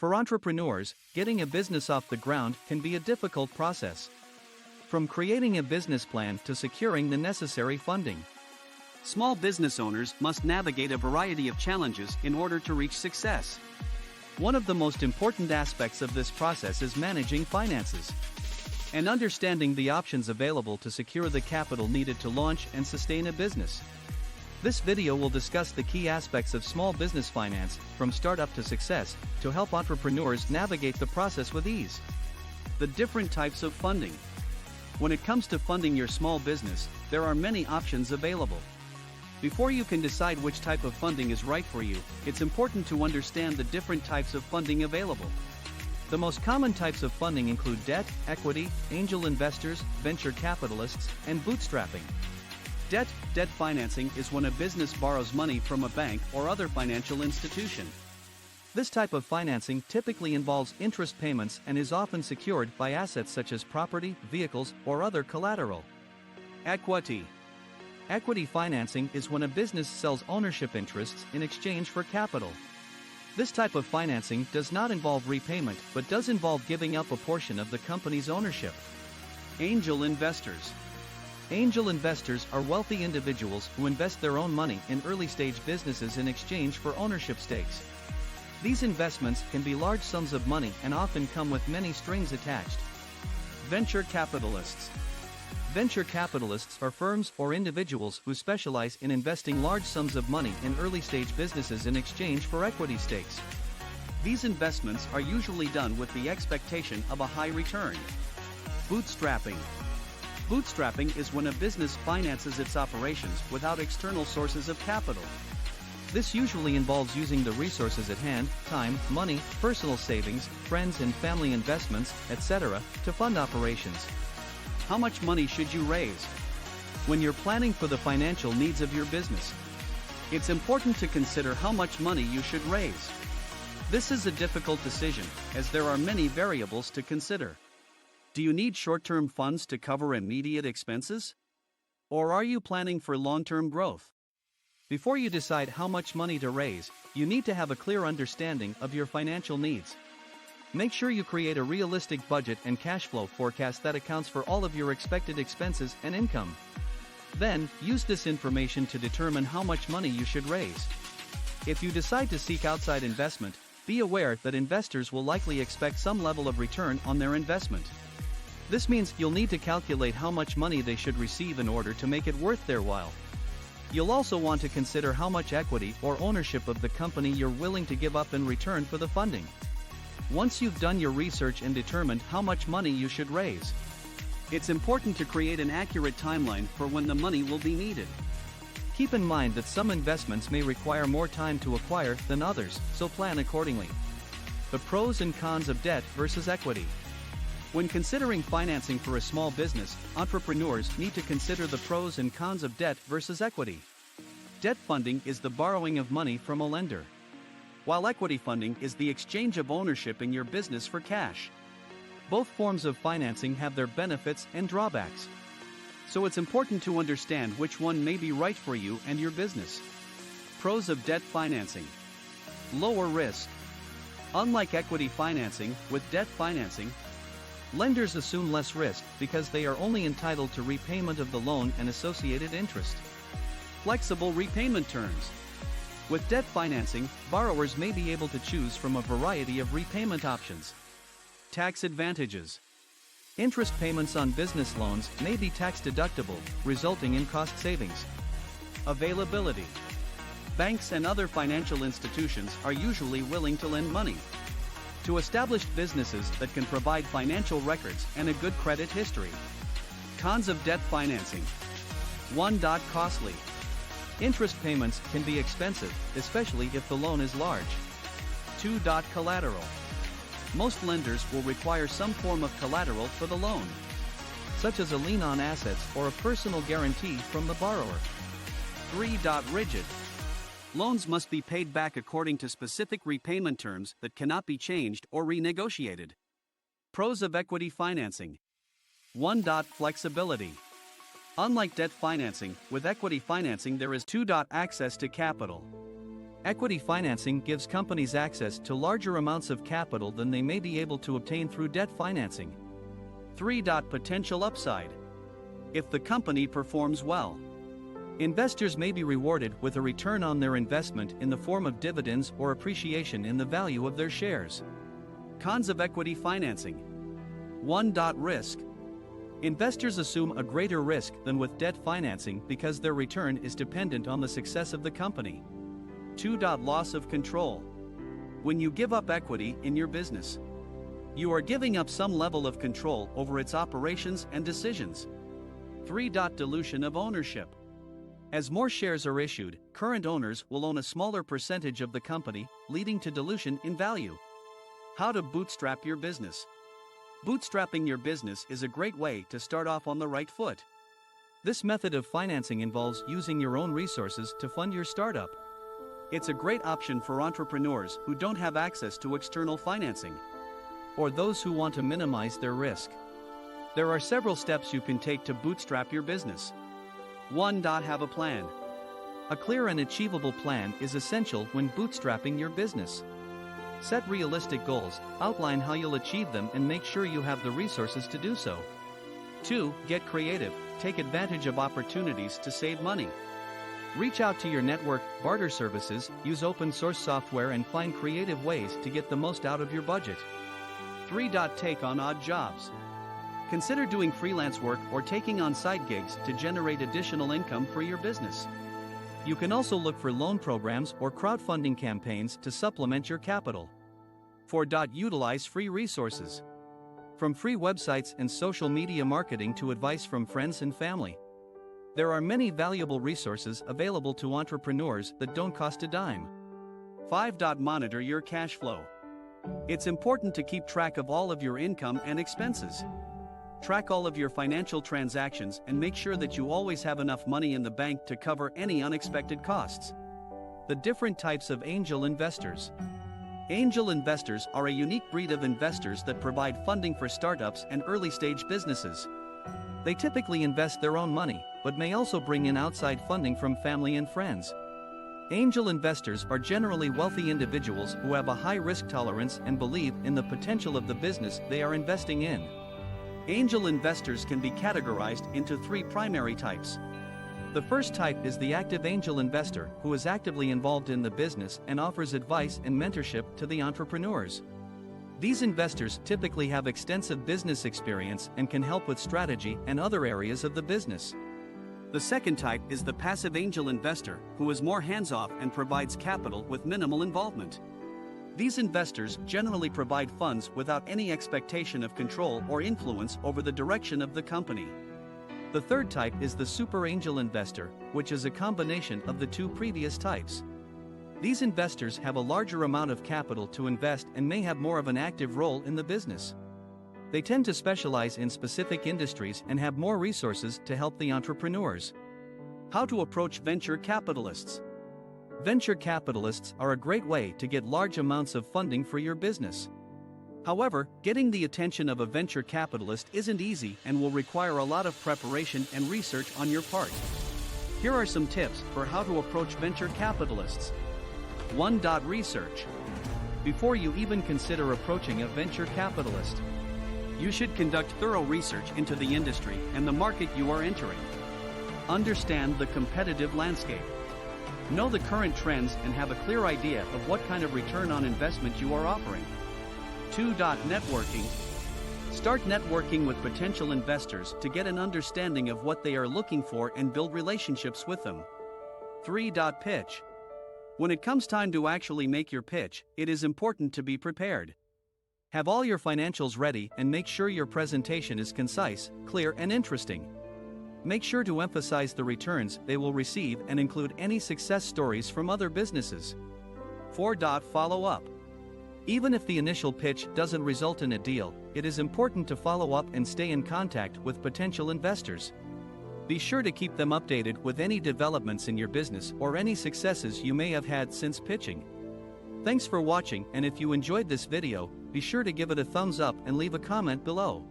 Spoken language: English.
For entrepreneurs, getting a business off the ground can be a difficult process. From creating a business plan to securing the necessary funding, small business owners must navigate a variety of challenges in order to reach success. One of the most important aspects of this process is managing finances and understanding the options available to secure the capital needed to launch and sustain a business. This video will discuss the key aspects of small business finance, from startup to success, to help entrepreneurs navigate the process with ease. The different types of funding. When it comes to funding your small business, there are many options available. Before you can decide which type of funding is right for you, it's important to understand the different types of funding available. The most common types of funding include debt, equity, angel investors, venture capitalists, and bootstrapping. Debt financing is when a business borrows money from a bank or other financial institution. This type of financing typically involves interest payments and is often secured by assets such as property, vehicles, or other collateral. Equity financing is when a business sells ownership interests in exchange for capital. This type of financing does not involve repayment but does involve giving up a portion of the company's ownership. Angel investors. Angel investors are wealthy individuals who invest their own money in early-stage businesses in exchange for ownership stakes. These investments can be large sums of money and often come with many strings attached. Venture capitalists. Venture capitalists are firms or individuals who specialize in investing large sums of money in early-stage businesses in exchange for equity stakes. These investments are usually done with the expectation of a high return. Bootstrapping. Bootstrapping is when a business finances its operations without external sources of capital. This usually involves using the resources at hand, time, money, personal savings, friends and family investments, etc., to fund operations. How much money should you raise? When you're planning for the financial needs of your business, it's important to consider how much money you should raise. This is a difficult decision, as there are many variables to consider. Do you need short-term funds to cover immediate expenses? Or are you planning for long-term growth? Before you decide how much money to raise, you need to have a clear understanding of your financial needs. Make sure you create a realistic budget and cash flow forecast that accounts for all of your expected expenses and income. Then, use this information to determine how much money you should raise. If you decide to seek outside investment, be aware that investors will likely expect some level of return on their investment. This means you'll need to calculate how much money they should receive in order to make it worth their while. You'll also want to consider how much equity or ownership of the company you're willing to give up in return for the funding. Once you've done your research and determined how much money you should raise, it's important to create an accurate timeline for when the money will be needed. Keep in mind that some investments may require more time to acquire than others, so plan accordingly. The pros and cons of debt versus equity. When considering financing for a small business, entrepreneurs need to consider the pros and cons of debt versus equity. Debt funding is the borrowing of money from a lender, while equity funding is the exchange of ownership in your business for cash. Both forms of financing have their benefits and drawbacks, so it's important to understand which one may be right for you and your business. Pros of debt financing. Lower risk. Unlike equity financing, with debt financing, lenders assume less risk because they are only entitled to repayment of the loan and associated interest. Flexible repayment terms. With debt financing, borrowers may be able to choose from a variety of repayment options. Tax advantages. Interest payments on business loans may be tax deductible, resulting in cost savings. Availability. Banks and other financial institutions are usually willing to lend money to established businesses that can provide financial records and a good credit history. Cons of debt financing. 1. Costly. Interest payments can be expensive, especially if the loan is large. 2. Collateral. Most lenders will require some form of collateral for the loan, such as a lien on assets or a personal guarantee from the borrower. 3. Rigid. Loans must be paid back according to specific repayment terms that cannot be changed or renegotiated. Pros of equity financing. 1. Flexibility. Unlike debt financing, with equity financing there is 2. Access to capital. Equity financing gives companies access to larger amounts of capital than they may be able to obtain through debt financing. 3. Potential upside. If the company performs well, investors may be rewarded with a return on their investment in the form of dividends or appreciation in the value of their shares. Cons of equity financing. 1. Risk. Investors assume a greater risk than with debt financing because their return is dependent on the success of the company. 2. Loss of control. When you give up equity in your business, you are giving up some level of control over its operations and decisions. 3. Dilution of ownership. As more shares are issued, current owners will own a smaller percentage of the company, leading to dilution in value. How to bootstrap your business. Bootstrapping your business is a great way to start off on the right foot. This method of financing involves using your own resources to fund your startup. It's a great option for entrepreneurs who don't have access to external financing, or those who want to minimize their risk. There are several steps you can take to bootstrap your business. 1. Have a plan. A clear and achievable plan is essential when bootstrapping your business. Set realistic goals, outline how you'll achieve them, and make sure you have the resources to do so. 2. Get creative. Take advantage of opportunities to save money. Reach out to your network, barter services, use open source software, and find creative ways to get the most out of your budget. 3. Take on odd jobs. Consider doing freelance work or taking on side gigs to generate additional income for your business. You can also look for loan programs or crowdfunding campaigns to supplement your capital. 4. Utilize free resources. From free websites and social media marketing to advice from friends and family, there are many valuable resources available to entrepreneurs that don't cost a dime. 5. Monitor your cash flow. It's important to keep track of all of your income and expenses. Track all of your financial transactions and make sure that you always have enough money in the bank to cover any unexpected costs. The different types of angel investors. Angel investors are a unique breed of investors that provide funding for startups and early-stage businesses. They typically invest their own money, but may also bring in outside funding from family and friends. Angel investors are generally wealthy individuals who have a high risk tolerance and believe in the potential of the business they are investing in. Angel investors can be categorized into 3 primary types. The first type is the active angel investor, who is actively involved in the business and offers advice and mentorship to the entrepreneurs. These investors typically have extensive business experience and can help with strategy and other areas of the business. The second type is the passive angel investor, who is more hands-off and provides capital with minimal involvement. These investors generally provide funds without any expectation of control or influence over the direction of the company. The third type is the super angel investor, which is a combination of the 2 previous types. These investors have a larger amount of capital to invest and may have more of an active role in the business. They tend to specialize in specific industries and have more resources to help the entrepreneurs. How to approach venture capitalists. Venture capitalists are a great way to get large amounts of funding for your business. However, getting the attention of a venture capitalist isn't easy and will require a lot of preparation and research on your part. Here are some tips for how to approach venture capitalists. 1. Research. Before you even consider approaching a venture capitalist, you should conduct thorough research into the industry and the market you are entering. Understand the competitive landscape. Know the current trends and have a clear idea of what kind of return on investment you are offering. 2. Networking. Start networking with potential investors to get an understanding of what they are looking for and build relationships with them. 3. Pitch. When it comes time to actually make your pitch, it is important to be prepared. Have all your financials ready and make sure your presentation is concise, clear, and interesting. Make sure to emphasize the returns they will receive and include any success stories from other businesses. 4. Follow up. Even if the initial pitch doesn't result in a deal, it is important to follow up and stay in contact with potential investors. Be sure to keep them updated with any developments in your business or any successes you may have had since pitching. Thanks for watching, and if you enjoyed this video, be sure to give it a thumbs up and leave a comment below.